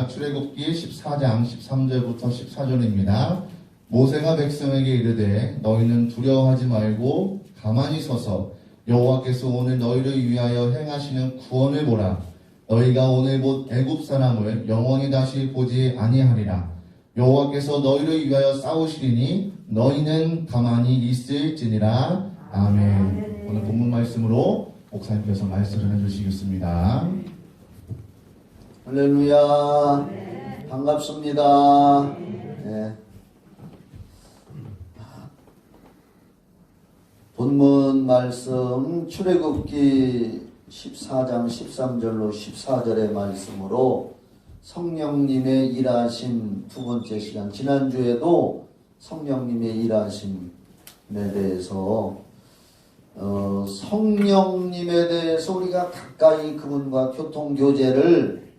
출애굽기 14장 13절부터 14절입니다. 모세가 백성에게 이르되 너희는 두려워하지 말고 가만히 서서 여호와께서 오늘 너희를 위하여 행하시는 구원을 보라. 너희가 오늘 곧 애굽 사람을 영원히 다시 보지 아니하리라. 여호와께서 너희를 위하여 싸우시리니 너희는 가만히 있을지니라. 아멘. 오늘 본문 말씀으로 목사님께서 말씀을 해주시겠습니다. 할렐루야. 반갑습니다. 네. 본문 말씀 출애굽기 14장 13절로 14절의 말씀으로 성령님의 일하심 두 번째 시간, 지난주에도 성령님의 일하심에 대해서 성령님에 대해서 우리가 가까이 그분과 교통교제를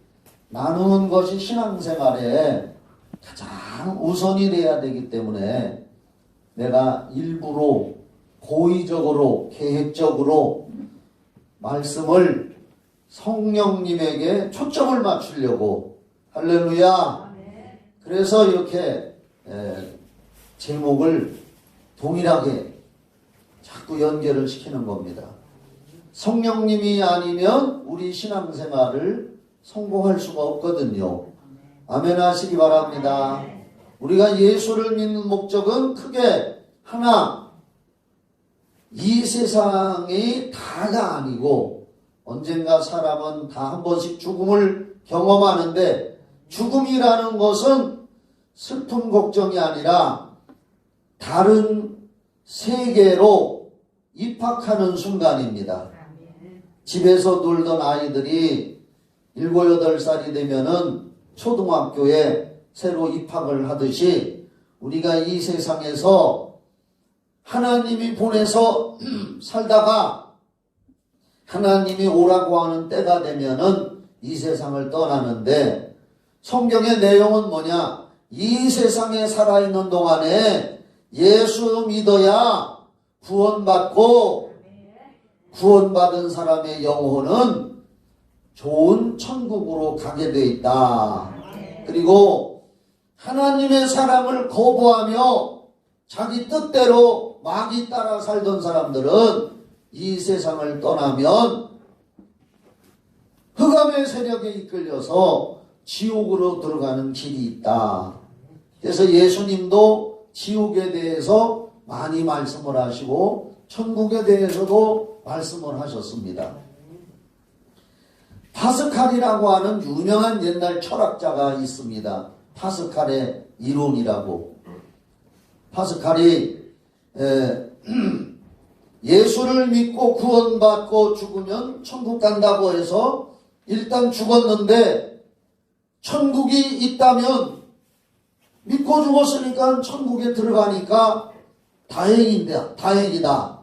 나누는 것이 신앙생활에 가장 우선이 돼야 되기 때문에 내가 일부러 고의적으로 계획적으로 말씀을 성령님에게 초점을 맞추려고, 할렐루야. 그래서 이렇게 제목을 동일하게 자꾸 연결을 시키는 겁니다. 성령님이 아니면 우리 신앙생활을 성공할 수가 없거든요. 아멘 하시기 바랍니다. 우리가 예수를 믿는 목적은 크게 하나, 이 세상이 다가 아니고 언젠가 사람은 다 한 번씩 죽음을 경험하는데, 죽음이라는 것은 슬픈 걱정이 아니라 다른 세계로 입학하는 순간입니다. 집에서 놀던 아이들이 7, 8살이 되면은 초등학교에 새로 입학을 하듯이 우리가 이 세상에서 하나님이 보내서 살다가 하나님이 오라고 하는 때가 되면은 이 세상을 떠나는데, 성경의 내용은 뭐냐? 이 세상에 살아있는 동안에 예수 믿어야 구원받고, 구원받은 사람의 영혼은 좋은 천국으로 가게 돼 있다. 그리고 하나님의 사랑을 거부하며 자기 뜻대로 마귀 따라 살던 사람들은 이 세상을 떠나면 흑암의 세력에 이끌려서 지옥으로 들어가는 길이 있다. 그래서 예수님도 지옥에 대해서 많이 말씀을 하시고 천국에 대해서도 말씀을 하셨습니다. 파스칼이라고 하는 유명한 옛날 철학자가 있습니다. 파스칼의 이론이라고. 파스칼이 예수를 믿고 구원받고 죽으면 천국 간다고 해서 일단 죽었는데 천국이 있다면, 믿고 죽었으니까 천국에 들어가니까 다행이다.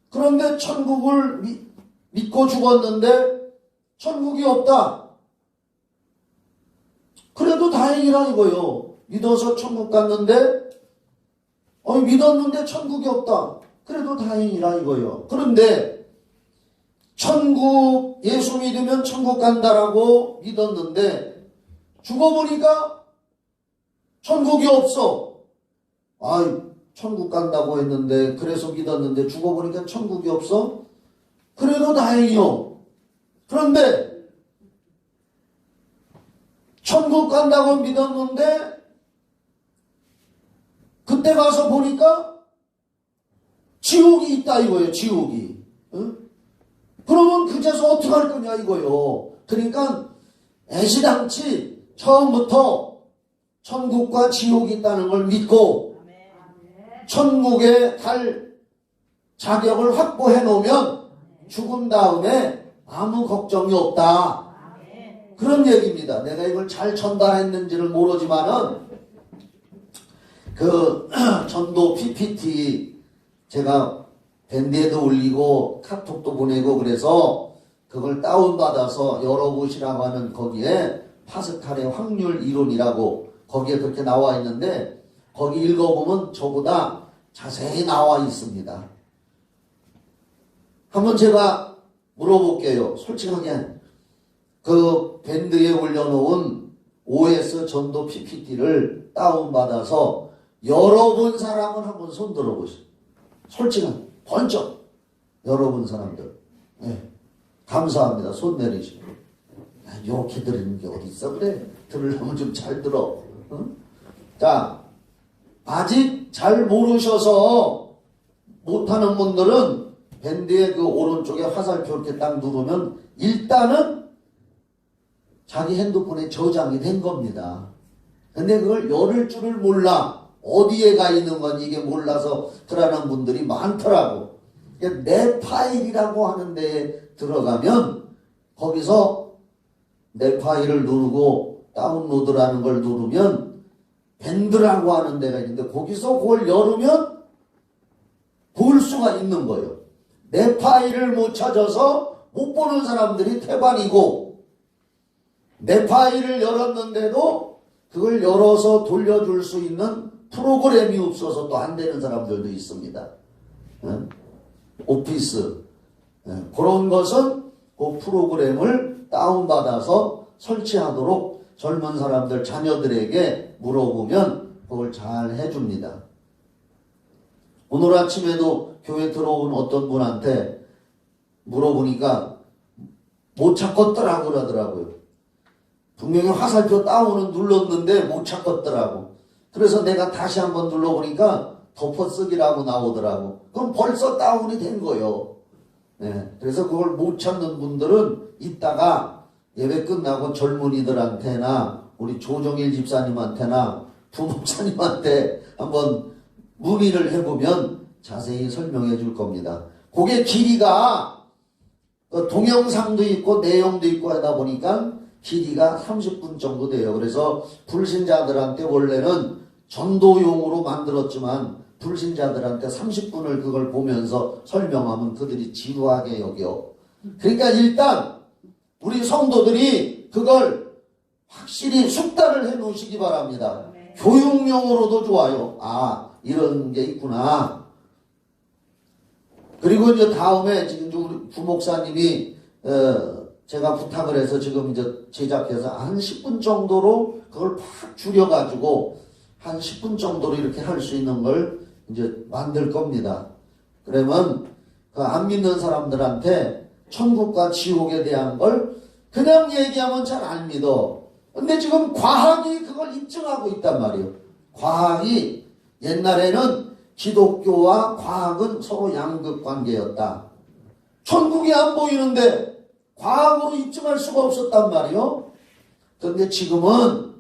그런데 천국을 믿고 죽었는데 천국이 없다. 그래도 다행이라 이거요. 믿어서 천국 갔는데 믿었는데 천국이 없다. 그래도 다행이라 이거요. 그런데 천국, 예수 믿으면 천국 간다라고 믿었는데 죽어보니까 천국이 없어. 천국 간다고 했는데, 그래서 믿었는데 죽어보니까 천국이 없어? 그래도 다행이요. 그런데 천국 간다고 믿었는데 그때 가서 보니까 지옥이 있다 이거예요. 지옥이. 응? 그러면 그제서 어떻게 할 거냐 이거예요. 그러니까 애시당치 처음부터 천국과 지옥이 있다는 걸 믿고 천국에 갈 자격을 확보해 놓으면 죽은 다음에 아무 걱정이 없다. 그런 얘기입니다. 내가 이걸 잘 전달했는지를 모르지만은 그 전도 PPT 제가 밴드에도 올리고 카톡도 보내고 그래서 그걸 다운받아서 열어보시라고 하는, 거기에 파스칼의 확률 이론이라고 거기에 그렇게 나와 있는데, 거기 읽어보면 저보다 자세히 나와 있습니다. 한번 제가 물어볼게요. 솔직하게 그 밴드에 올려놓은 OS 전도 PPT를 다운받아서 열어본 사람은 한번 손 들어보시죠. 솔직한 번쩍 열어본 사람들. 네. 감사합니다. 손 내리시고. 이렇게 들으는 게 어디 있어 그래. 들으려면 좀 잘 들어. 응? 자, 아직 잘 모르셔서 못하는 분들은 밴드의 그 오른쪽에 화살표 이렇게 딱 누르면 일단은 자기 핸드폰에 저장이 된 겁니다. 근데 그걸 열을 줄을 몰라. 어디에 가 있는 건 이게 몰라서 들어가는 분들이 많더라고. 내 파일이라고 하는 데에 들어가면 거기서 내 파일을 누르고 다운로드라는 걸 누르면 밴드라고 하는 데가 있는데 거기서 그걸 열으면 볼 수가 있는 거예요. 내 파일을 못 찾아서 못 보는 사람들이 태반이고 내 파일을 열었는데도 그걸 열어서 돌려줄 수 있는 프로그램이 없어서 또 안 되는 사람들도 있습니다. 오피스 그런 것은 그 프로그램을 다운받아서 설치하도록 젊은 사람들 자녀들에게 물어보면 그걸 잘 해줍니다. 오늘 아침에도 교회 들어온 어떤 분한테 물어보니까 못 찾겠더라고 그러더라고요. 분명히 화살표 다운은 눌렀는데 못 찾겠더라고. 그래서 내가 다시 한번 눌러보니까 덮어쓰기라고 나오더라고. 그럼 벌써 다운이 된 거예요. 네, 그래서 그걸 못 찾는 분들은 이따가 예배 끝나고 젊은이들한테나 우리 조정일 집사님한테나 부목사님한테 한번 문의를 해보면 자세히 설명해 줄 겁니다. 그게 길이가 동영상도 있고 내용도 있고 하다 보니까 길이가 30분 정도 돼요. 그래서 불신자들한테 원래는 전도용으로 만들었지만 불신자들한테 30분을 그걸 보면서 설명하면 그들이 지루하게 여겨. 그러니까 일단 우리 성도들이 그걸 확실히 숙달을 해 놓으시기 바랍니다. 교육용으로도 좋아요. 아, 이런 게 있구나. 그리고 이제 다음에 지금 우리 부목사님이 제가 부탁을 해서 지금 이제 제작해서 한 10분 정도로 그걸 팍 줄여가지고 한 10분 정도로 이렇게 할 수 있는 걸 이제 만들 겁니다. 그러면 그 안 믿는 사람들한테 천국과 지옥에 대한 걸 그냥 얘기하면 잘 안 믿어. 근데 지금 과학이 그걸 입증하고 있단 말이에요. 과학이 옛날에는 기독교와 과학은 서로 양극 관계였다. 천국이 안 보이는데 과학으로 입증할 수가 없었단 말이에요. 그런데 지금은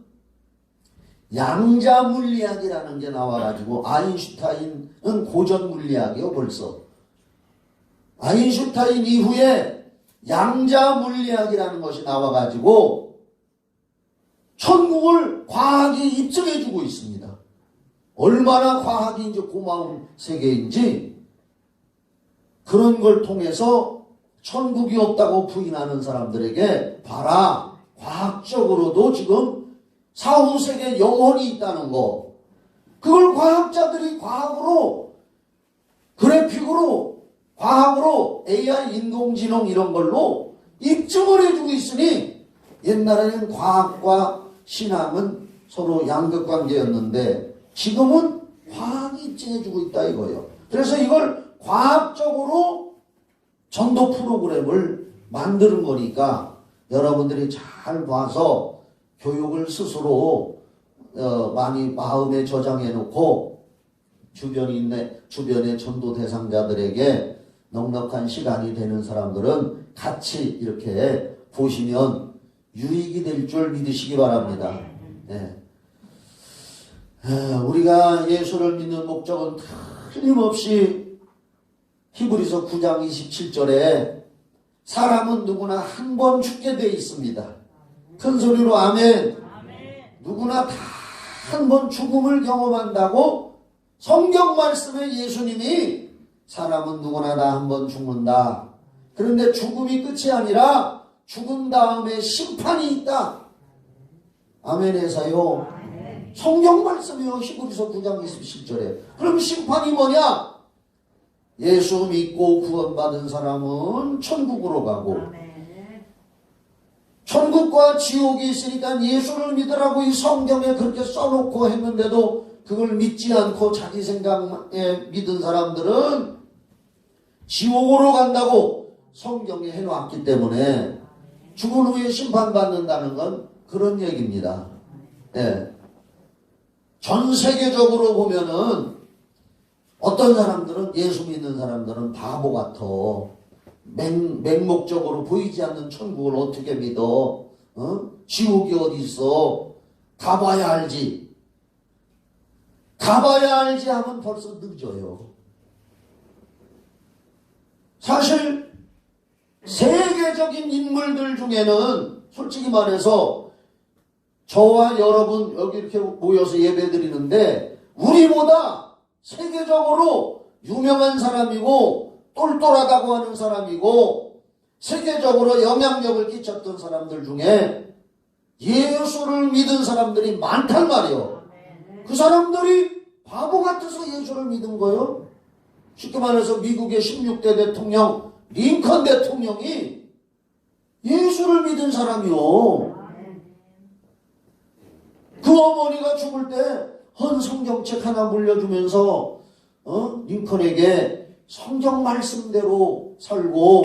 양자 물리학이라는 게 나와가지고 아인슈타인은 고전 물리학이요 벌써. 아인슈타인 이후에 양자 물리학이라는 것이 나와가지고 천국을 과학이 입증해주고 있습니다. 얼마나 과학이 이제 고마운 세계인지 그런 걸 통해서 천국이 없다고 부인하는 사람들에게 봐라, 과학적으로도 지금 사후세계 영혼이 있다는 거, 그걸 과학자들이 과학으로 그래픽으로 과학으로 AI 인공지능 이런 걸로 입증을 해주고 있으니 옛날에는 과학과 신앙은 서로 양극관계였는데 지금은 과학이 입증해주고 있다 이거예요. 그래서 이걸 과학적으로 전도 프로그램을 만드는 거니까 여러분들이 잘 봐서 교육을 스스로 많이 마음에 저장해 놓고 주변의 전도 대상자들에게 넉넉한 시간이 되는 사람들은 같이 이렇게 보시면 유익이 될 줄 믿으시기 바랍니다. 네. 우리가 예수를 믿는 목적은 틀림없이 히브리서 9장 27절에 사람은 누구나 한 번 죽게 돼 있습니다. 큰 소리로 아멘. 누구나 다 한 번 죽음을 경험한다고 성경 말씀에 예수님이 사람은 누구나 다 한 번 죽는다. 그런데 죽음이 끝이 아니라 죽은 다음에 심판이 있다. 아멘 해서요. 성경 말씀이요. 히브리서 9장 27절에. 그럼 심판이 뭐냐? 예수 믿고 구원받은 사람은 천국으로 가고 천국과 지옥이 있으니까 예수를 믿으라고 이 성경에 그렇게 써놓고 했는데도 그걸 믿지 않고 자기 생각에 믿은 사람들은 지옥으로 간다고 성경에 해놓았기 때문에 죽은 후에 심판받는다는 건 그런 얘기입니다. 예. 전 세계적으로 보면은 어떤 사람들은 예수 믿는 사람들은 바보 같아. 맹목적으로 보이지 않는 천국을 어떻게 믿어? 지옥이 어디 있어? 가봐야 알지. 가봐야 알지 하면 벌써 늦어요. 사실 세계적인 인물들 중에는 솔직히 말해서 저와 여러분 여기 이렇게 모여서 예배 드리는데 우리보다 세계적으로 유명한 사람이고 똘똘하다고 하는 사람이고 세계적으로 영향력을 끼쳤던 사람들 중에 예수를 믿은 사람들이 많단 말이에요. 그 사람들이 바보 같아서 예수를 믿은 거예요. 쉽게 말해서 미국의 16대 대통령 링컨 대통령이 예수를 믿은 사람이요. 그 어머니가 죽을 때 헌 성경책 하나 물려주면서 링컨에게 성경 말씀대로 살고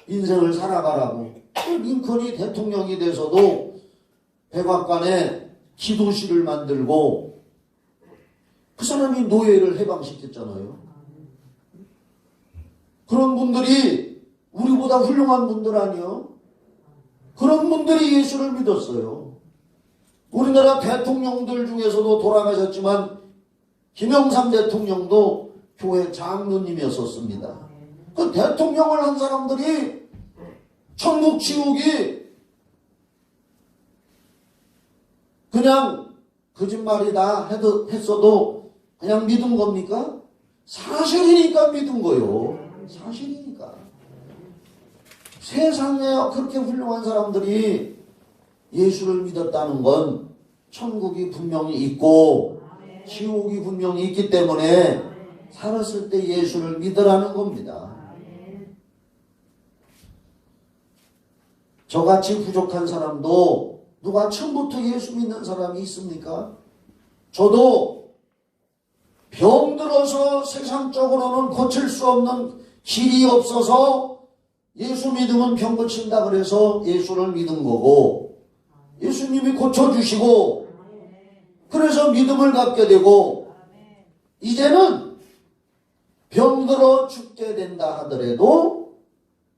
인생을 살아가라고. 링컨이 대통령이 돼서도 백악관에 기도실을 만들고 그 사람이 노예를 해방시켰잖아요. 그런 분들이 우리보다 훌륭한 분들 아니요? 그런 분들이 예수를 믿었어요. 우리나라 대통령들 중에서도 돌아가셨지만 김영삼 대통령도 교회 장로님이었었습니다. 그 대통령을 한 사람들이 천국 지옥이 그냥 거짓말이다 했어도 그냥 믿은 겁니까? 사실이니까 믿은 거요. 사실이니까. 세상에 그렇게 훌륭한 사람들이 예수를 믿었다는 건 천국이 분명히 있고 지옥이 분명히 있기 때문에 살았을 때 예수를 믿으라는 겁니다. 저같이 부족한 사람도 누가 처음부터 예수 믿는 사람이 있습니까? 저도 병들어서 세상적으로는 고칠 수 없는 길이 없어서 예수 믿으면 병 고친다 그래서 예수를 믿은 거고 예수님이 고쳐주시고 그래서 믿음을 갖게 되고 이제는 병들어 죽게 된다 하더라도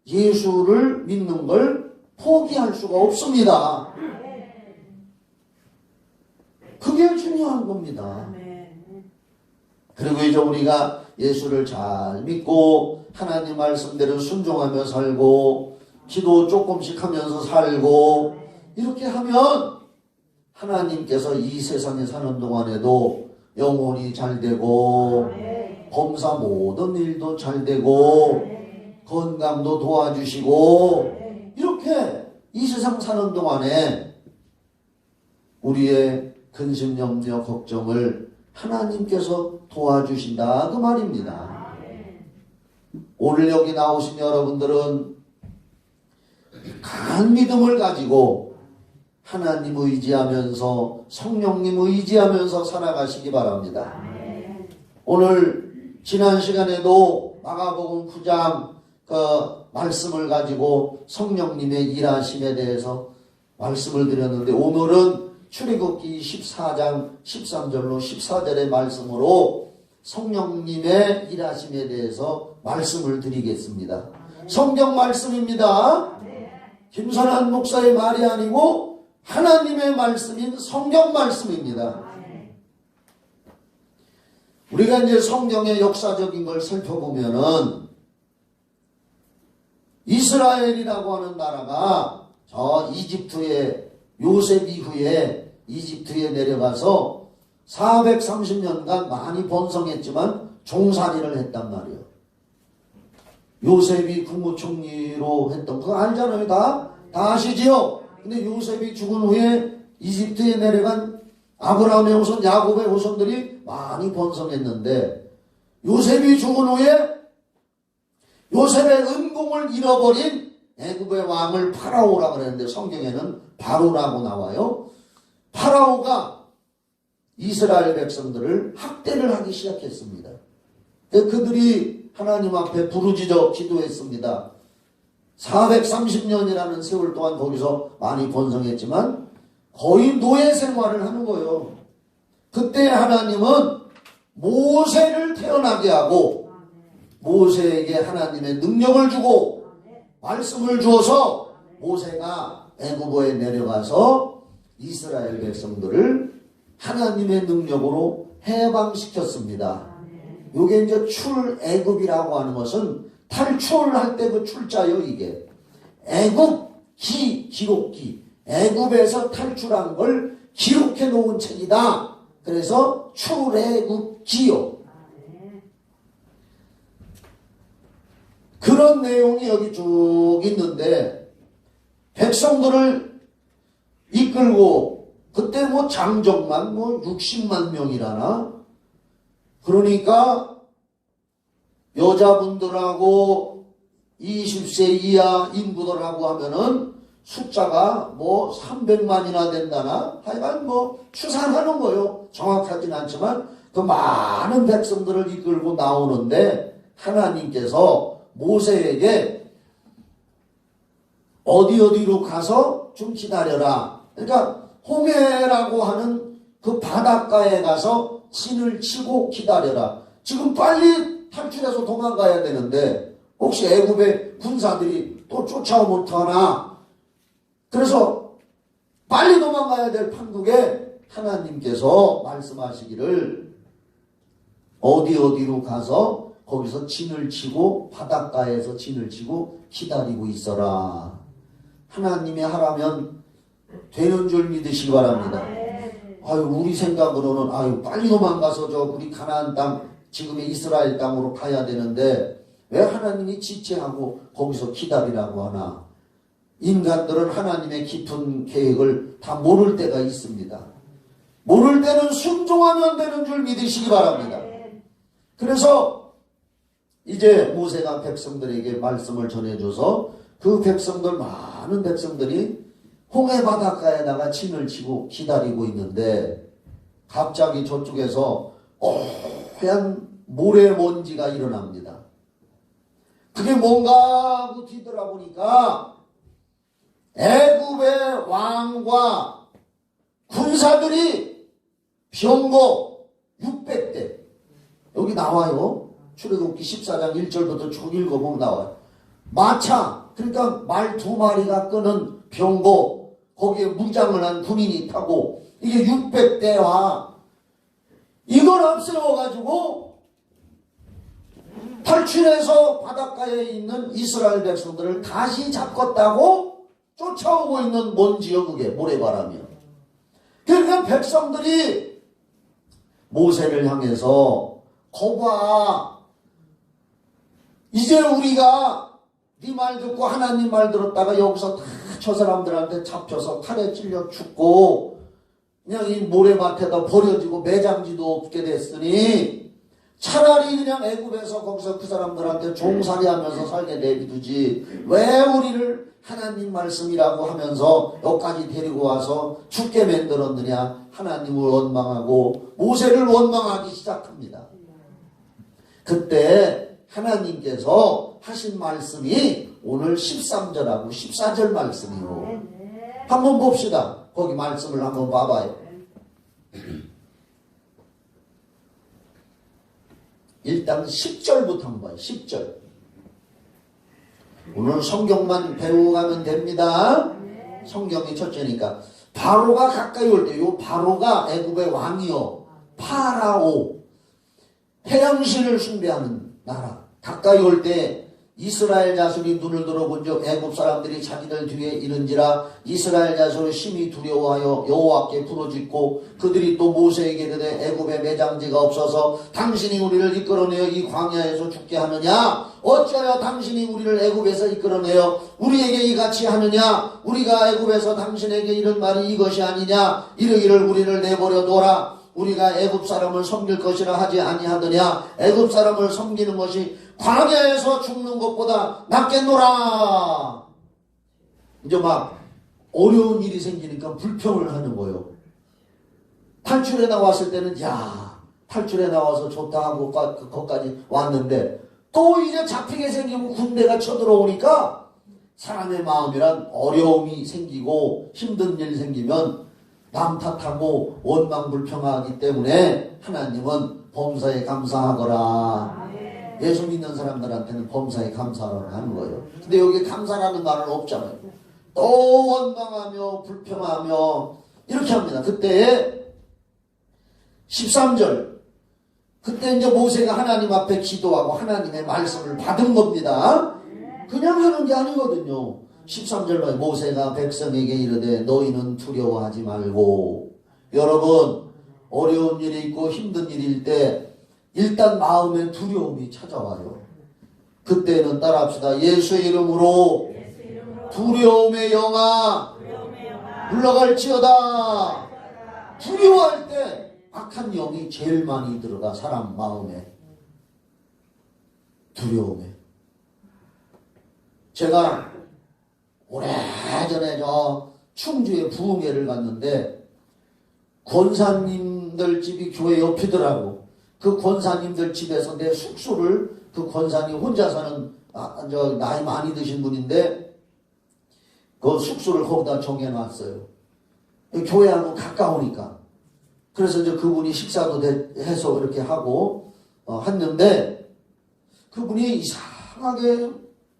예수를 믿는 걸 포기할 수가 없습니다. 그게 중요한 겁니다. 그리고 이제 우리가 예수를 잘 믿고 하나님 말씀대로 순종하며 살고 기도 조금씩 하면서 살고 이렇게 하면 하나님께서 이 세상에 사는 동안에도 영혼이 잘 되고 범사 모든 일도 잘 되고 건강도 도와주시고 이렇게 이 세상 사는 동안에 우리의 근심, 염려, 걱정을 하나님께서 도와주신다 그 말입니다. 오늘 여기 나오신 여러분들은 강한 믿음을 가지고 하나님 의지하면서 성령님 의지하면서 살아가시기 바랍니다. 오늘 지난 시간에도 마가복음 9장 그 말씀을 가지고 성령님의 일하심에 대해서 말씀을 드렸는데 오늘은 출애굽기 14장 13절로 14절의 말씀으로 성령님의 일하심에 대해서 말씀을 드리겠습니다. 성경 말씀입니다. 김선한 목사의 말이 아니고 하나님의 말씀인 성경 말씀입니다. 우리가 이제 성경의 역사적인 걸 살펴보면은 이스라엘이라고 하는 나라가 저 이집트의 요셉 이후에 이집트에 내려가서 430년간 많이 번성했지만 종살이를 했단 말이에요. 요셉이 국무총리로 했던 그거 알잖아요. 다 아시지요? 근데 요셉이 죽은 후에 이집트에 내려간 아브라함의 후손 야곱의 후손들이 많이 번성했는데 요셉이 죽은 후에 요셉의 은공을 잃어버린 애굽의 왕을 파라오라고 그랬는데 성경에는 바로라고 나와요. 파라오가 이스라엘 백성들을 학대를 하기 시작했습니다. 그들이 하나님 앞에 부르짖어 기도했습니다. 430년이라는 세월 동안 거기서 많이 번성했지만 거의 노예 생활을 하는 거예요. 그때 하나님은 모세를 태어나게 하고 모세에게 하나님의 능력을 주고 말씀을 주어서 모세가 애굽에 내려가서 이스라엘 백성들을 하나님의 능력으로 해방시켰습니다. 요게 이제 출애굽이라고 하는 것은 탈출할 때 그 출자요, 이게. 애굽 기록기. 애굽에서 탈출한 걸 기록해 놓은 책이다. 그래서 출애굽기요. 그런 내용이 여기 쭉 있는데 백성들을 이끌고 그때 뭐 장정만 뭐 60만 명이라나 그러니까 여자분들하고 20세 이하 인구들하고 하면은 숫자가 뭐 300만이나 된다나 하여간 뭐 추산하는 거요. 정확하진 않지만 그 많은 백성들을 이끌고 나오는데 하나님께서 모세에게 어디로 가서 좀 기다려라. 그러니까 홍해라고 하는 그 바닷가에 가서 진을 치고 기다려라. 지금 빨리 탈출해서 도망가야 되는데 혹시 애굽의 군사들이 또 쫓아오면 어떡하나. 그래서 빨리 도망가야 될 판국에 하나님께서 말씀하시기를 어디로 가서 거기서 진을 치고 바닷가에서 진을 치고 기다리고 있어라. 하나님이 하라면 되는 줄 믿으시기 바랍니다. 아유, 우리 생각으로는 아유, 빨리 도망가서 저 우리 가나안 땅 지금의 이스라엘 땅으로 가야 되는데 왜 하나님이 지체하고 거기서 기다리라고 하나. 인간들은 하나님의 깊은 계획을 다 모를 때가 있습니다. 모를 때는 순종하면 되는 줄 믿으시기 바랍니다. 그래서 이제 모세가 백성들에게 말씀을 전해줘서 그 백성들 많은 백성들이 홍해 바닷가에다가 진을 치고 기다리고 있는데 갑자기 저쪽에서 하얀 모래먼지가 일어납니다. 그게 뭔가 하고 뒤돌아보니까 애굽의 왕과 군사들이 병거 600대 여기 나와요. 출애굽기 14장 1절부터 쭉 읽어보면 나와요. 마차 그러니까 말 2마리가 끄는 병거 거기에 무장을 한 군인이 타고 이게 600대와 이걸 앞세워가지고 탈출해서 바닷가에 있는 이스라엘 백성들을 다시 잡겠다고 쫓아오고 있는 먼지요. 그게 모래바람이요. 그러니까 백성들이 모세를 향해서 거봐 이제 우리가 네 말 듣고 하나님 말 들었다가 여기서 다 저 사람들한테 잡혀서 칼에 찔려 죽고 그냥 이 모래밭에다 버려지고 매장지도 없게 됐으니 차라리 그냥 애굽에서 거기서 그 사람들한테 종살이 하면서 살게 내비두지 왜 우리를 하나님 말씀이라고 하면서 여기까지 데리고 와서 죽게 만들었느냐. 하나님을 원망하고 모세를 원망하기 시작합니다. 그때 하나님께서 하신 말씀이 오늘 13절하고 14절 말씀이요. 한번 봅시다. 거기 말씀을 한번 봐봐요. 일단 10절부터 한번 봐요. 10절. 오늘 성경만 배우고 가면 됩니다. 성경이 첫째니까. 바로가 가까이 올 때, 요 바로가 애굽의 왕이요. 파라오. 태양신을 숭배하는 나라. 가까이 올 때 이스라엘 자손이 눈을 들어본 적 애굽 사람들이 자기들 뒤에 이른지라 이스라엘 자손을 심히 두려워하여 여호와께 부르짖고 그들이 또 모세에게 이르되 애굽에 매장지가 없어서 당신이 우리를 이끌어내어 이 광야에서 죽게 하느냐. 어찌하여 당신이 우리를 애굽에서 이끌어내어 우리에게 이같이 하느냐. 우리가 애굽에서 당신에게 이런 말이 이것이 아니냐. 이르기를 우리를 내버려 둬라. 우리가 애굽 사람을 섬길 것이라 하지 아니하더냐. 애굽 사람을 섬기는 것이 광야에서 죽는 것보다 낫겠노라. 이제 막 어려운 일이 생기니까 불평을 하는 거예요. 탈출해 나왔을 때는 야 탈출해 나와서 좋다 하고 거기까지 왔는데 또 이제 잡히게 생기고 군대가 쳐들어오니까 사람의 마음이란 어려움이 생기고 힘든 일 생기면 남 탓하고 원망불평하기 때문에 하나님은 범사에 감사하거라. 예수 믿는 사람들한테는 범사에 감사하라 하는 거예요. 근데 여기 감사라는 말은 없잖아요. 또 원망하며 불평하며 이렇게 합니다. 그때에 13절 그때 이제 모세가 하나님 앞에 기도하고 하나님의 말씀을 받은 겁니다. 그냥 하는 게 아니거든요. 13절에 모세가 백성에게 이르되 너희는 두려워하지 말고. 여러분 어려운 일이 있고 힘든 일일 때 일단 마음에 두려움이 찾아와요. 그때는 따라합시다. 예수의 이름으로 두려움의 영아 물러갈지어다. 두려워할 때 악한 영이 제일 많이 들어가 사람 마음에. 두려움에. 제가 오래전에 저 충주에 부흥회를 갔는데 권사님들 집이 교회 옆이더라고. 그 권사님들 집에서 내 숙소를 그 권사님 혼자 사는 저 나이 많이 드신 분인데 그 숙소를 거기다 정해놨어요. 교회하고 가까우니까. 그래서 이제 그분이 식사도 해서 이렇게 하고 했는데 그분이 이상하게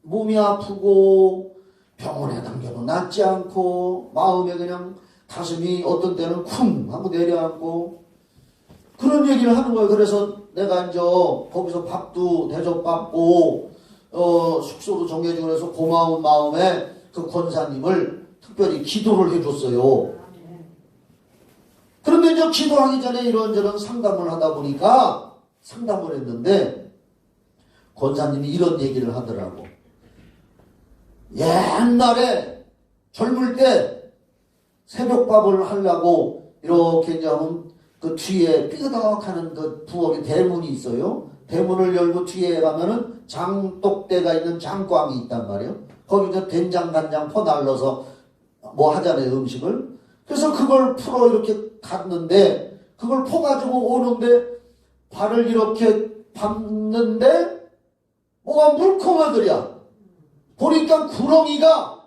몸이 아프고 병원에 당겨도 낫지 않고 마음에 그냥 가슴이 어떤 때는 쿵 하고 내려앉고 그런 얘기를 하는 거예요. 그래서 내가 이제 거기서 밥도 대접받고 숙소도 정해주고 그래서 고마운 마음에 그 권사님을 특별히 기도를 해줬어요. 그런데 이제 기도하기 전에 이런저런 상담을 하다 보니까 상담을 했는데 권사님이 이런 얘기를 하더라고. 옛날에 젊을 때 새벽밥을 하려고 이렇게 이제 그 뒤에 삐그덕하는 그 부엌에 대문이 있어요. 대문을 열고 뒤에 가면은 장독대가 있는 장광이 있단 말이에요. 거기 이제 된장 간장 퍼 날라서 뭐 하잖아요, 음식을. 그래서 그걸 풀어 이렇게 갔는데 그걸 퍼가지고 오는데 발을 이렇게 밟는데 뭐가 물컹하더랴. 보니까 구렁이가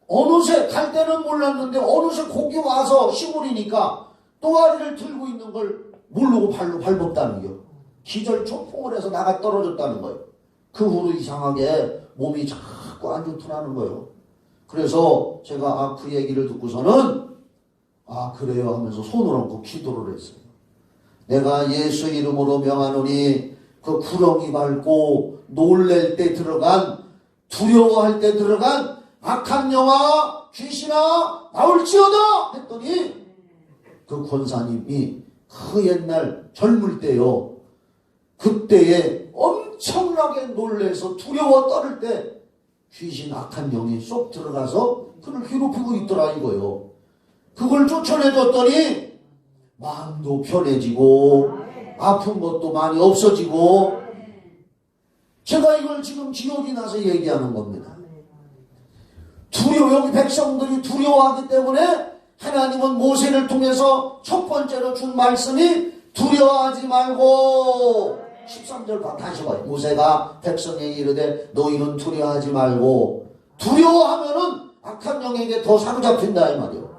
어느새 갈 때는 몰랐는데 어느새 거기 와서 시골이니까 또아리를 들고 있는 걸 모르고 발로 밟았다는 거예요. 기절 초풍을 해서 나가 떨어졌다는 거예요. 그 후로 이상하게 몸이 자꾸 안 좋더라는 거예요. 그래서 제가 그 얘기를 듣고서는 그래요 하면서 손을 얹고 기도를 했어요. 내가 예수 이름으로 명하노니 그 구렁이 밟고 놀랄 때 들어간 두려워할 때 들어간 악한 영아 귀신아 나올지어다 했더니 그 권사님이 그 옛날 젊을 때요 그때에 엄청나게 놀래서 두려워 떨을 때 귀신 악한 영이 쏙 들어가서 그를 괴롭히고 있더라 이거요. 그걸 쫓아내줬더니 마음도 편해지고 아픈 것도 많이 없어지고 제가 이걸 지금 기억이 나서 얘기하는 겁니다. 여기 백성들이 두려워하기 때문에 하나님은 모세를 통해서 첫 번째로 준 말씀이 두려워하지 말고 13절 다시 봐요. 모세가 백성에게 이르되 너희는 두려워하지 말고 두려워하면은 악한 영에게 더 사로잡힌다 이 말이에요.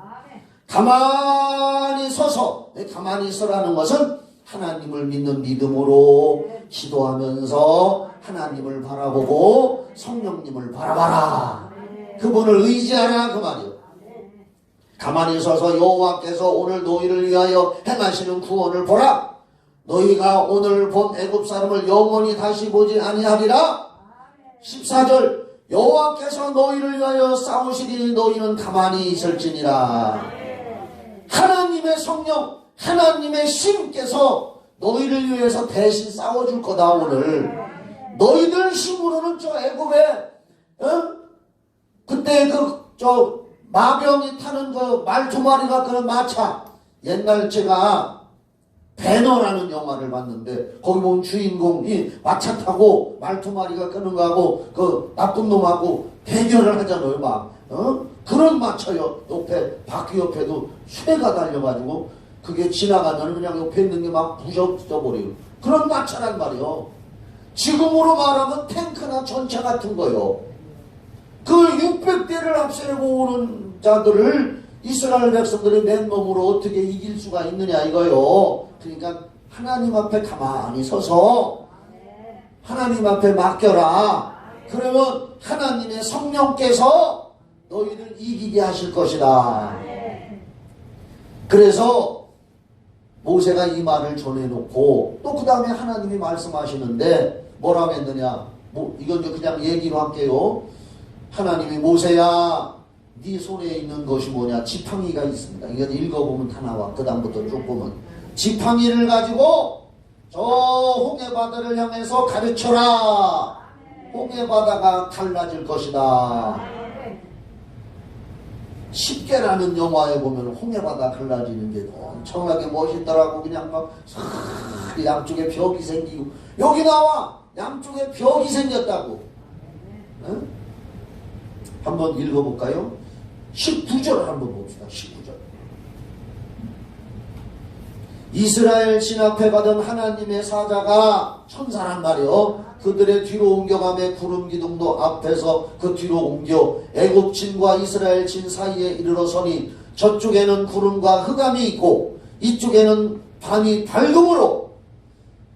가만히 서서 가만히 있으라는 것은 하나님을 믿는 믿음으로 기도하면서 하나님을 바라보고 성령님을 바라봐라. 그분을 의지하라 그 말이에요. 가만히 서서 여호와께서 오늘 너희를 위하여 행하시는 구원을 보라. 너희가 오늘 본 애굽 사람을 영원히 다시 보지 아니하리라. 14절 여호와께서 너희를 위하여 싸우시니 너희는 가만히 있을지니라. 하나님의 성령 하나님의 신께서 너희를 위해서 대신 싸워줄 거다. 오늘 너희들 힘으로는 저 애굽에 그때 저 마병이 타는 그 말 두 마리가 그런 마차 옛날 제가 배너라는 영화를 봤는데 거기 보면 주인공이 마차 타고 말 두 마리가 끄는 거하고 그 나쁜 놈하고 대결을 하잖아요. 막 그런 마차요. 옆에 바퀴 옆에도 쇠가 달려가지고 그게 지나가면 그냥 옆에 있는 게 막 부셔버리고 그런 마차란 말이요. 지금으로 말하면 탱크나 전차 같은 거요. 그 600대를 앞세우고 오는 자들을 이스라엘 백성들이 맨몸으로 어떻게 이길 수가 있느냐 이거요. 그러니까 하나님 앞에 가만히 서서 하나님 앞에 맡겨라. 그러면 하나님의 성령께서 너희를 이기게 하실 것이다. 그래서 모세가 이 말을 전해놓고 또 그 다음에 하나님이 말씀하시는데 뭐라고 했느냐. 이건 이제 그냥 얘기로 할게요. 하나님이 홍세야 네 손에 있는 것이 뭐냐. 지팡이가 있습니다. 이건 읽어보면 다 나와. 그 다음부터 쭉 보면 지팡이를 가지고 저 홍해바다를 향해서 가르쳐라. 홍해바다가 갈라질 것이다. 10개라는 영화에 보면 홍해바다 갈라지는 게 엄청나게 멋있더라고. 그냥 막 양쪽에 벽이 생기고 여기 나와 양쪽에 벽이 생겼다고. 응? 한번 읽어볼까요? 19절 한번 봅시다. 19절. 이스라엘 진 앞에 가던 하나님의 사자가 천사란 말이요. 그들의 뒤로 옮겨가며 구름 기둥도 앞에서 그 뒤로 옮겨 애굽 진과 이스라엘 진 사이에 이르러 서니 저쪽에는 구름과 흑암이 있고 이쪽에는 밤이 밝음으로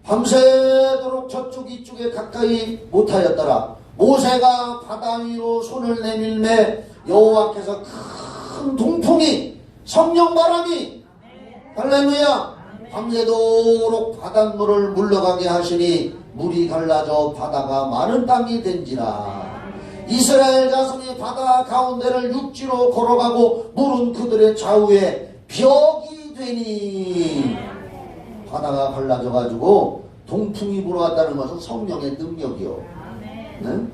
밤새도록 저쪽 이쪽에 가까이 못하였더라. 모세가 바다 위로 손을 내밀매 여호와께서 큰 동풍이 성령 바람이 할렐루야 밤새도록 바닷물을 물러가게 하시니 물이 갈라져 바다가 마른 땅이 된지라. 이스라엘 자손이 바다 가운데를 육지로 걸어가고 물은 그들의 좌우에 벽이 되니. 바다가 갈라져 가지고 동풍이 불어왔다는 것은 성령의 능력이요. 네?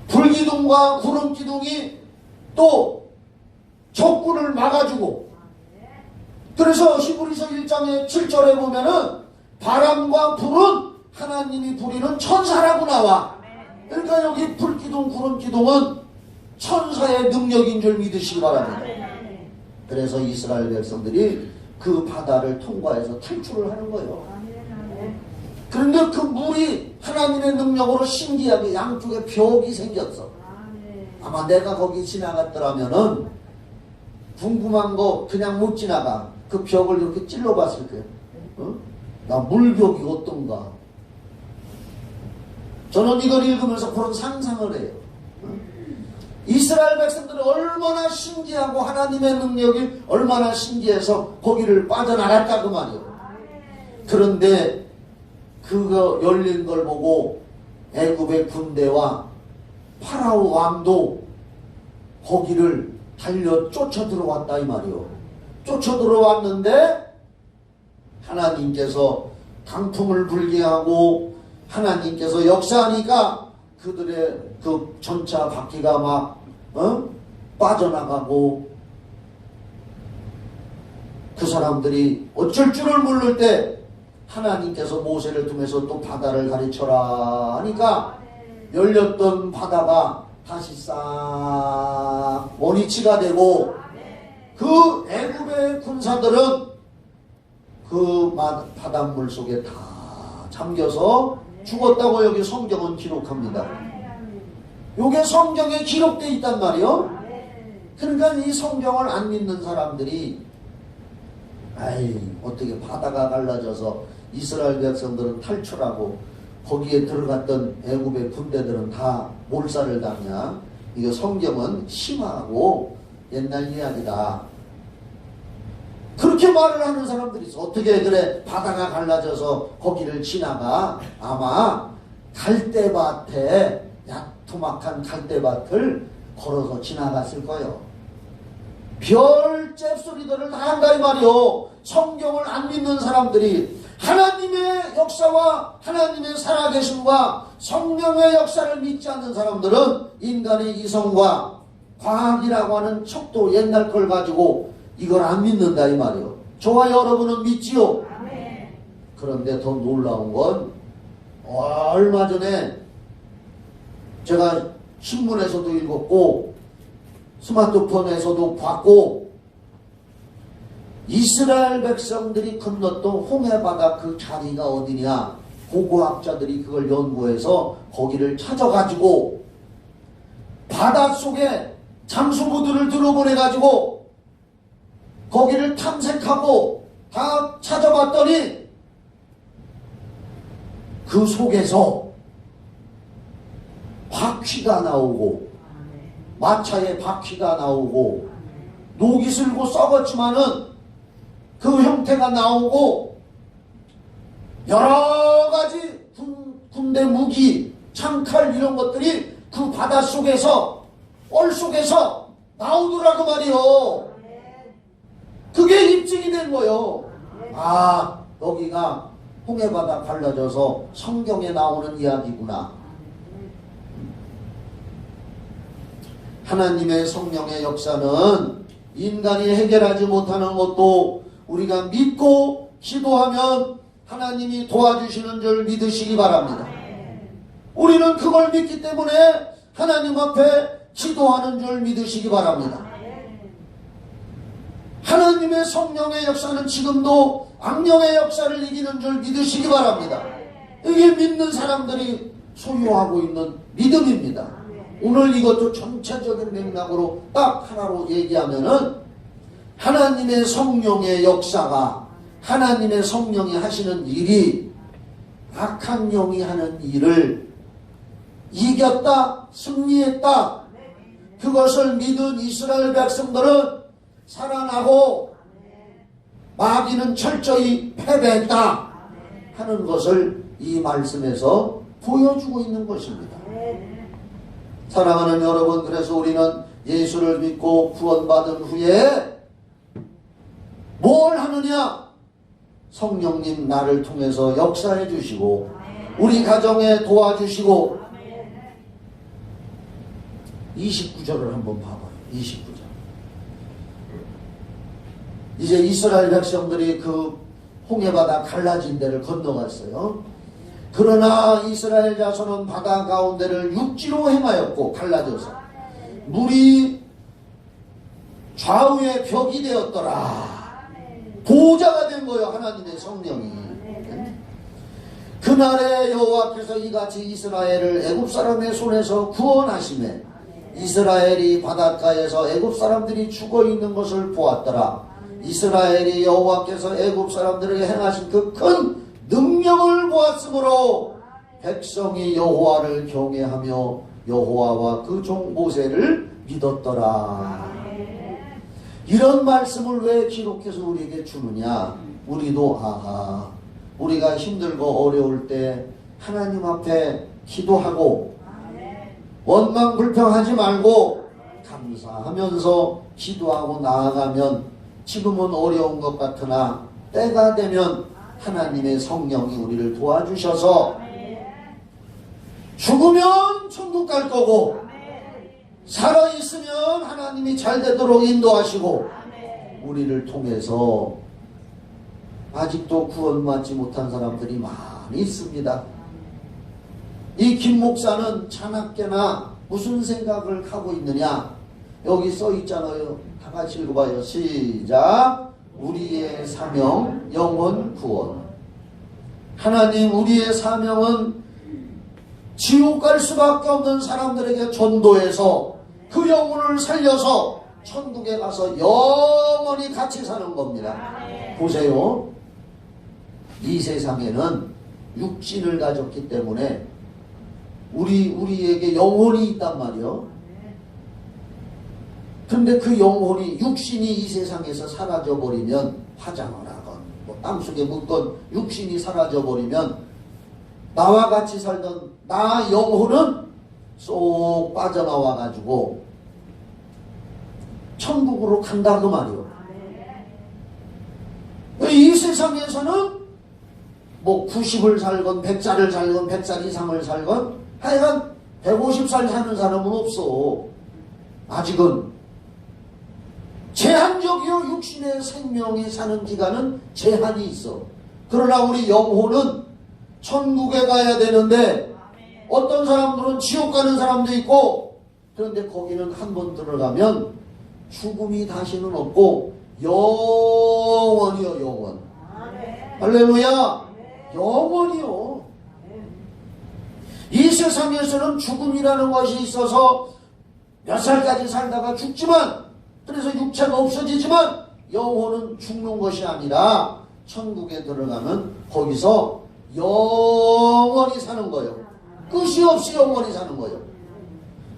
불기둥과 구름기둥이 또 적군을 막아주고. 그래서 히브리서 1장의 7절에 보면은 바람과 불은 하나님이 부리는 천사라고 나와. 그러니까 여기 불기둥 구름기둥은 천사의 능력인 줄 믿으시기 바랍니다. 그래서 이스라엘 백성들이 그 바다를 통과해서 탈출을 하는 거예요. 그런데 그 물이 하나님의 능력으로 신기하게 양쪽에 벽이 생겼어. 아마 내가 거기 지나갔더라면은 궁금한 거 그냥 못 지나가. 그 벽을 이렇게 찔러봤을 거예요. 나 물벽이 어떤가. 저는 이걸 읽으면서 그런 상상을 해요. 이스라엘 백성들은 얼마나 신기하고 하나님의 능력이 얼마나 신기해서 거기를 빠져나갔다 그 말이에요. 그런데 그거 열린 걸 보고 애굽의 군대와 파라오 왕도 거기를 달려 쫓아 들어왔다 이 말이요. 쫓아 들어왔는데 하나님께서 강풍을 불게 하고 하나님께서 역사하니까 그들의 그 전차 바퀴가 막 빠져나가고 그 사람들이 어쩔 줄을 모를 때 하나님께서 모세를 통해서 또 바다를 가르쳐라 하니까 열렸던 바다가 다시 싹 원위치가 되고 그 애굽의 군사들은 그 바닷물 속에 다 잠겨서 죽었다고 여기 성경은 기록합니다. 요게 성경에 기록되어 있단 말이요. 그러니까 이 성경을 안 믿는 사람들이 어떻게 바다가 갈라져서 이스라엘 백성들은 탈출하고 거기에 들어갔던 애굽의 군대들은 다 몰살을 당냐. 이거 성경은 심하고 옛날 이야기다. 그렇게 말을 하는 사람들이 있어. 어떻게 그래 바다가 갈라져서 거기를 지나가. 아마 갈대밭에 야토막한 갈대밭을 걸어서 지나갔을 거예요. 별째 소리들을 다 한다 이 말이요. 성경을 안 믿는 사람들이 하나님의 역사와 하나님의 살아계심과 성령의 역사를 믿지 않는 사람들은 인간의 이성과 과학이라고 하는 척도 옛날 걸 가지고 이걸 안 믿는다 이 말이요. 저와 여러분은 믿지요. 그런데 더 놀라운 건 얼마 전에 제가 신문에서도 읽었고 스마트폰에서도 봤고, 이스라엘 백성들이 건넜던 홍해바다 그 자리가 어디냐, 고고학자들이 그걸 연구해서 거기를 찾아가지고 바닷속에 잠수부들을 들어보내가지고 거기를 탐색하고 다 찾아봤더니 그 속에서 바퀴가 나오고 마차에 바퀴가 나오고 녹이 슬고 썩었지만은 그 형태가 나오고 여러 가지 군대 무기, 창칼 이런 것들이 그 바닷속에서 얼 속에서 나오더라고 말이요. 그게 입증이 된 거요. 아, 여기가 홍해바다 갈라져서 성경에 나오는 이야기구나. 하나님의 성령의 역사는 인간이 해결하지 못하는 것도 우리가 믿고 기도하면 하나님이 도와주시는 줄 믿으시기 바랍니다. 우리는 그걸 믿기 때문에 하나님 앞에 기도하는 줄 믿으시기 바랍니다. 하나님의 성령의 역사는 지금도 악령의 역사를 이기는 줄 믿으시기 바랍니다. 이게 믿는 사람들이 소유하고 있는 믿음입니다. 오늘 이것도 전체적인 맥락으로 딱 하나로 얘기하면은 하나님의 성령의 역사가, 하나님의 성령이 하시는 일이 악한 영이 하는 일을 이겼다, 승리했다. 그것을 믿은 이스라엘 백성들은 살아나고 마귀는 철저히 패배했다 하는 것을 이 말씀에서 보여주고 있는 것입니다. 사랑하는 여러분, 그래서 우리는 예수를 믿고 구원받은 후에 뭘 하느냐? 성령님 나를 통해서 역사해 주시고 우리 가정에 도와주시고 29절을 한번 봐봐요. 29절. 이제 이스라엘 백성들이 그 홍해바다 갈라진 데를 건너갔어요. 그러나 이스라엘 자손은 바다 가운데를 육지로 행하였고 갈라져서 물이 좌우의 벽이 되었더라. 보호자가 된 거예요. 하나님의 성령이. 그날에 여호와께서 이같이 이스라엘을 애굽 사람의 손에서 구원하시매 이스라엘이 바닷가에서 애굽 사람들이 죽어 있는 것을 보았더라. 이스라엘이 여호와께서 애굽 사람들에게 행하신 그 큰 능력을 보았으므로 백성이 여호와를 경외하며 여호와와 그 종 모세를 믿었더라. 이런 말씀을 왜 기록해서 우리에게 주느냐? 우리도 우리가 힘들고 어려울 때 하나님 앞에 기도하고 원망 불평하지 말고 감사하면서 기도하고 나아가면 지금은 어려운 것 같으나 때가 되면 하나님의 성령이 우리를 도와주셔서 죽으면 천국 갈 거고 살아있으면 하나님이 잘 되도록 인도하시고 우리를 통해서 아직도 구원받지 못한 사람들이 많이 있습니다. 이 김 목사는 자나깨나 무슨 생각을 하고 있느냐? 여기 써 있잖아요. 다 같이 읽어봐요. 시작. 우리의 사명 영혼 구원. 하나님, 우리의 사명은 지옥 갈 수밖에 없는 사람들에게 전도해서 그 영혼을 살려서 천국에 가서 영원히 같이 사는 겁니다. 보세요. 이 세상에는 육신을 가졌기 때문에 우리에게 영혼이 있단 말이요. 근데 그 영혼이, 육신이 이 세상에서 사라져버리면, 화장을 하건 뭐 땅속에 묻건 육신이 사라져버리면 나와 같이 살던 나 영혼은 쏙 빠져나와가지고 천국으로 간다 그 말이요. 이 세상에서는 뭐 90을 살건 100살을 살건 100살 이상을 살건 하여간 150살 사는 사람은 없어. 아직은 제한적이요. 육신의 생명이 사는 기간은 제한이 있어. 그러나 우리 영혼은 천국에 가야 되는데 어떤 사람들은 지옥 가는 사람도 있고 그런데 거기는 한 번 들어가면 죽음이 다시는 없고 영원이요, 영원. 할렐루야. 영원이요. 이 세상에서는 죽음이라는 것이 있어서 몇 살까지 살다가 죽지만, 그래서 육체가 없어지지만 영혼은 죽는 것이 아니라 천국에 들어가면 거기서 영원히 사는 거예요. 끝이 없이 영원히 사는 거예요.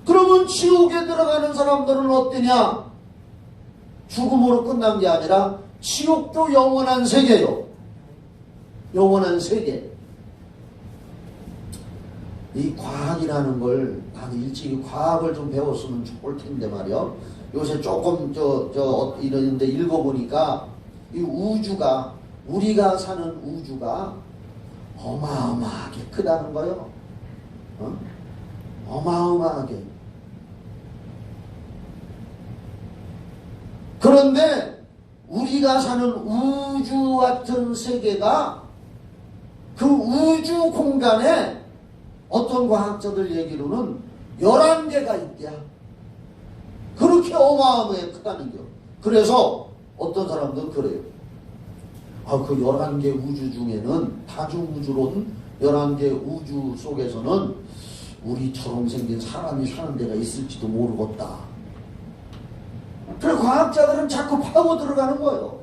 그러면 지옥에 들어가는 사람들은 어떠냐? 죽음으로 끝난 게 아니라 지옥도 영원한 세계요. 영원한 세계. 이 과학이라는 걸 나는 일찍이 과학을 좀 배웠으면 좋을 텐데 말이요. 요새 조금 이러는데 읽어보니까 이 우주가, 우리가 사는 우주가 어마어마하게 크다는 거요. 어마어마하게. 그런데 우리가 사는 우주 같은 세계가 그 우주 공간에 어떤 과학자들 얘기로는 11개가 있대야. 그렇게 어마어마하게 크다는 겨. 그래서 어떤 사람들은 그래요. 그 11개 우주 중에는, 다중우주론 11개 우주 속에서는 우리처럼 생긴 사람이 사는 데가 있을지도 모르겠다. 그래 과학자들은 자꾸 파고 들어가는 거예요.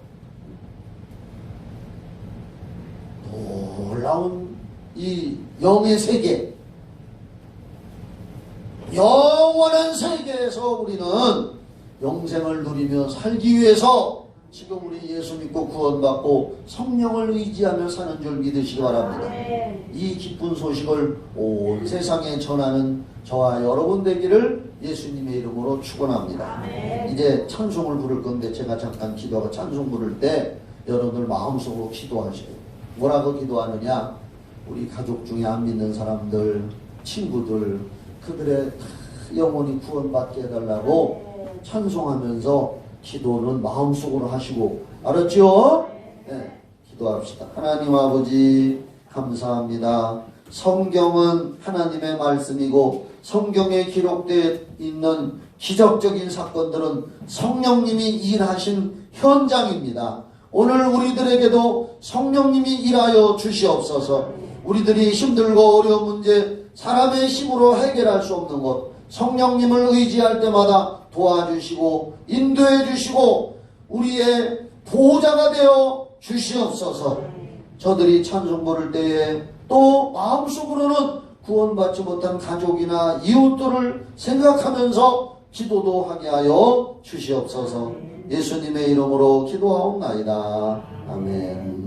놀라운 이 영의 세계, 영원한 세계에서 우리는 영생을 누리며 살기 위해서 지금 우리 예수 믿고 구원받고 성령을 의지하며 사는 줄 믿으시기 바랍니다. 이 기쁜 소식을 온 세상에 전하는 저와 여러분 되기를 예수님의 이름으로 축원합니다. 이제 찬송을 부를 건데 제가 잠깐 기도하고 찬송 부를 때 여러분들 마음속으로 기도하셔요. 뭐라고 기도하느냐? 우리 가족 중에 안 믿는 사람들, 친구들, 그들의 영혼이 구원받게 해달라고 찬송하면서 기도는 마음속으로 하시고, 알았죠? 네, 기도합시다. 하나님 아버지 감사합니다. 성경은 하나님의 말씀이고 성경에 기록되어 있는 기적적인 사건들은 성령님이 일하신 현장입니다. 오늘 우리들에게도 성령님이 일하여 주시옵소서. 우리들이 힘들고 어려운 문제, 사람의 힘으로 해결할 수 없는 것, 성령님을 의지할 때마다 도와주시고 인도해 주시고 우리의 보호자가 되어 주시옵소서. 저들이 찬송 부를 때에 또 마음속으로는 구원받지 못한 가족이나 이웃들을 생각하면서 기도도 하게 하여 주시옵소서. 예수님의 이름으로 기도하옵나이다. 아멘.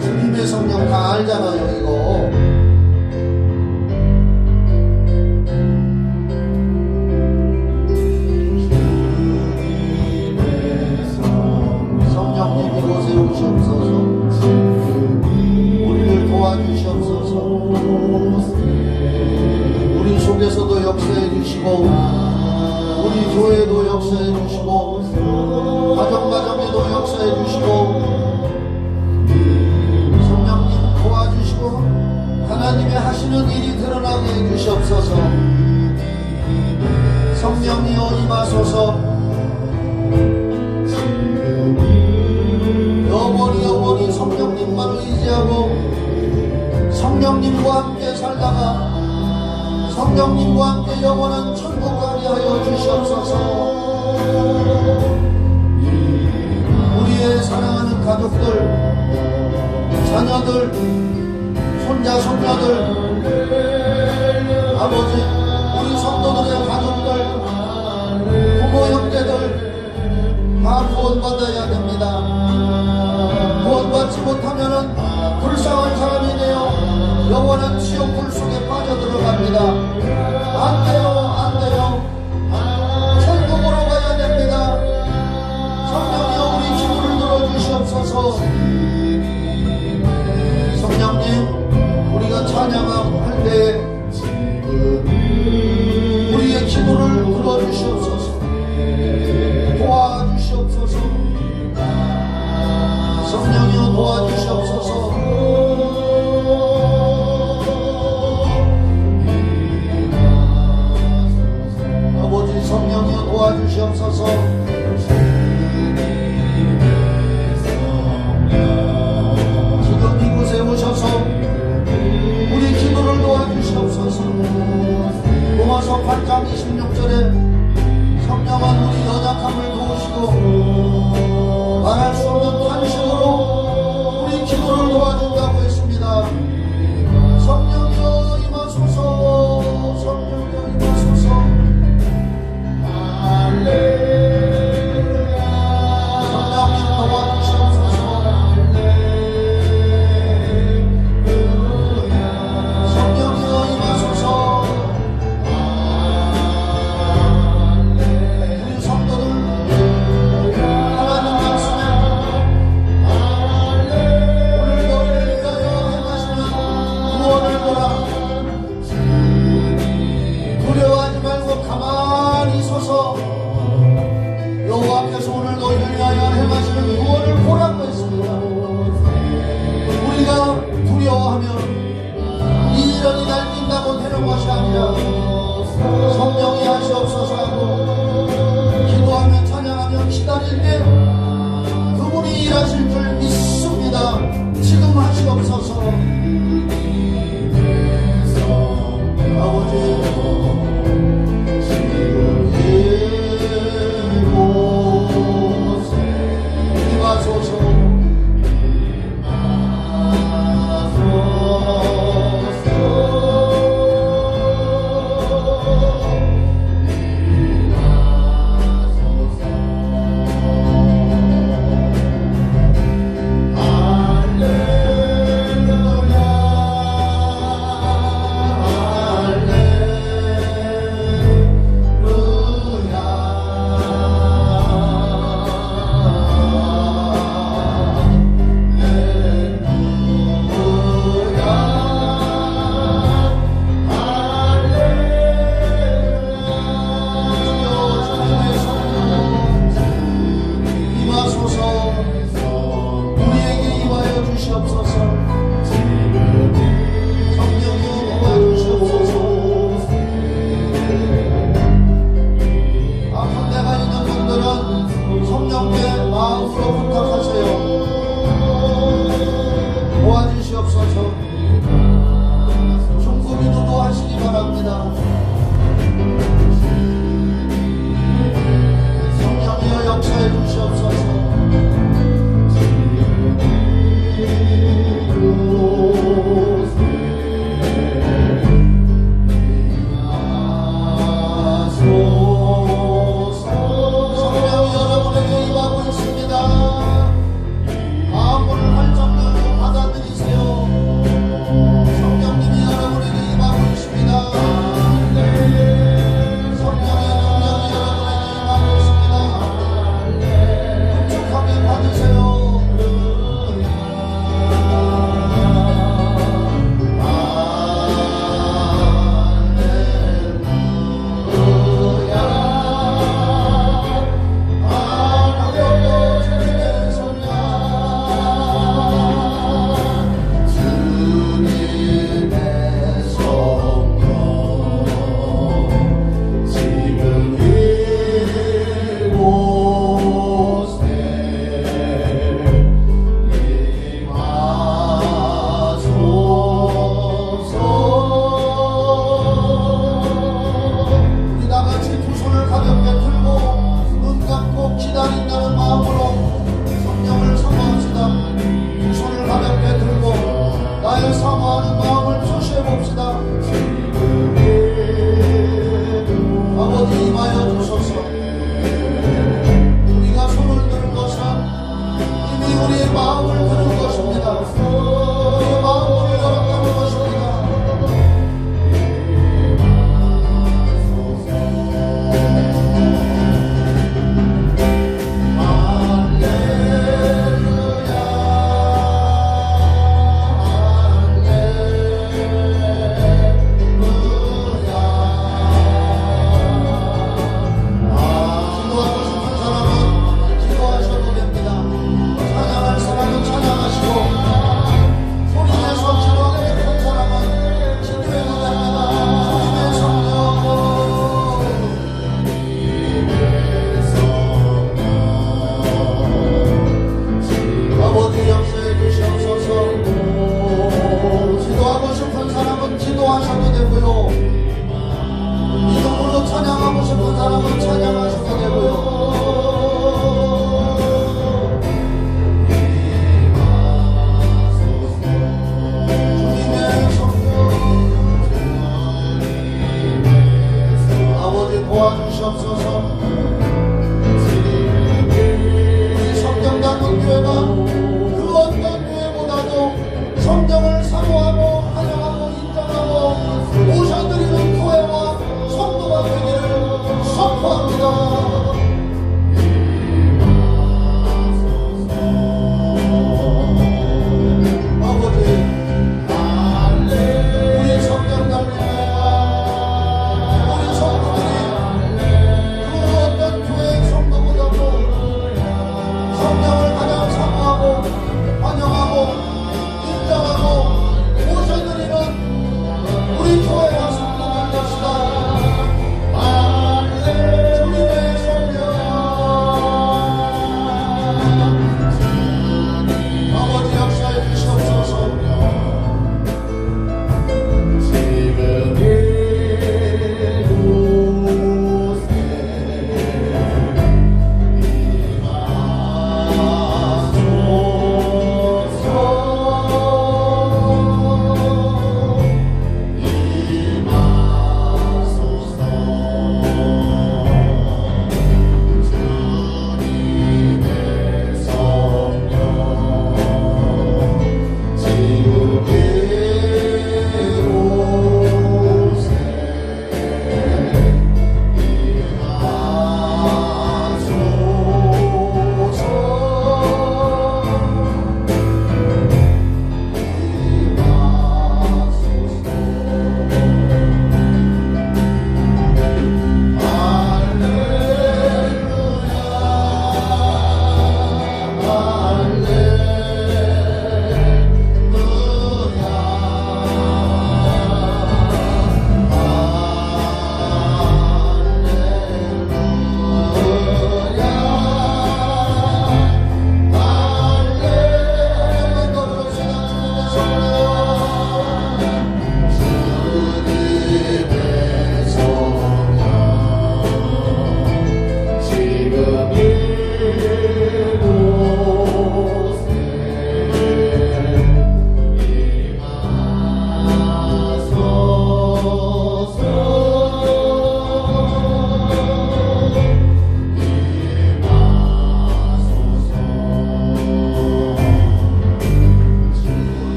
주님의 성령 다 알잖아요, 이거. 성령님 이곳에 오시옵소서. 우리를 도와주시옵소서. 우리 속에서도 역사해 주시고 우리 교회도 역사해 주시고 가정가정에도 역사해 주시고 성령님 도와주시고 하나님의 하시는 일이 드러나게 해 주시옵소서. 성령이여 임하소서. 영원히 성령님만 의지하고 성령님과 함께 살다가 성령님과 함께 영원한 천국 가게 하여 주시옵소서. 우리의 사랑하는 가족들, 자녀들, 손자, 손녀들, 아버지, 우리 성도들의 가족들, 부모, 형제들 다 구원받아야 됩니다. 구원받지 못하면은 불쌍한 사람이 되어 영원한 지옥 불 속에 빠져들어갑니다. 안 돼요, 안 돼요. 천국으로 가야 됩니다. 성령이여 우리 기도를 들어주시옵소서. 성령님, 우리가 찬양할 때 지금 이곳에 오셔서 우리 기도를 도와주시옵소서. 로마서 8장 26절에 성령은 우리 연약함을 도우시고 말할 수 없는 탄식으로 우리 기도를 도와준다고 했습니다. 성령이여 임하소서. 성령이여 임하소서. 성령님 도와주시옵소서. 성령이여 임하소서. 우리 성도들 하나님 말씀에 오늘 너희를 위하여 행하시는 구원을 보라. 두려워하지 말고 가만히 서서 여호와께서 오늘 너희를 위하여 행하시는 구원을 보라고 했습니다. 우리가 두려워하면 이 일이 날 빈다고 되는 것이 아니라 성령이 하시옵소서 하고 기도하며 찬양하며 기다릴 때 그분이 일하실 줄 믿습니다. 지금 하시옵소서. 아버지 마음을 활짝 열고 받아들이세요.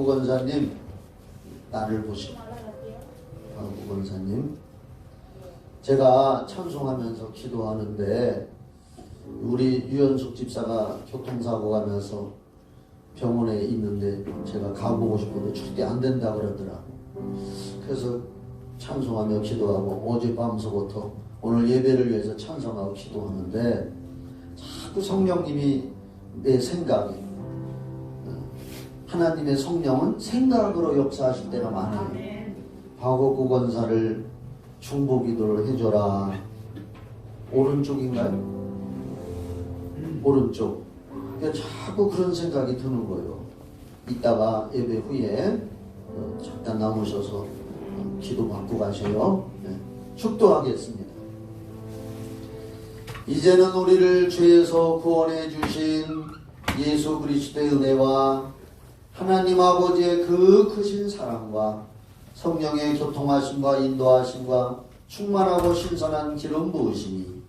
권사님 나를 보시고, 박학구 권사님, 제가 찬송하면서 기도하는데 우리 유연숙 집사가 교통사고가 나서 병원에 있는데 제가 가보고 싶어도 절대 안 된다 그러더라고. 그래서 찬송하며 기도하고 어젯밤서부터 오늘 예배를 위해서 찬송하고 기도하는데 자꾸 성령님이 내 생각에, 하나님의 성령은 생각으로 역사하실 때가 많아요. 박옥구 권사를 중보기도를 해줘라. 오른쪽인가요? 오른쪽. 자꾸 그런 생각이 드는 거예요. 이따가 예배 후에 잠깐 나오셔서 기도 받고 가세요. 네. 축도하겠습니다. 이제는 우리를 죄에서 구원해 주신 예수 그리스도의 은혜와 하나님 아버지의 그 크신 사랑과 성령의 교통하심과 인도하심과 충만하고 신선한 기름 부으심이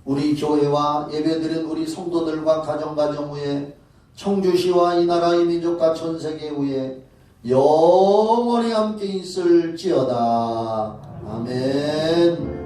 우리 교회와 예배드린 우리 성도들과 가정 위에 청주시와 이 나라의 민족과 전세계 위에 영원히 함께 있을지어다. 아멘.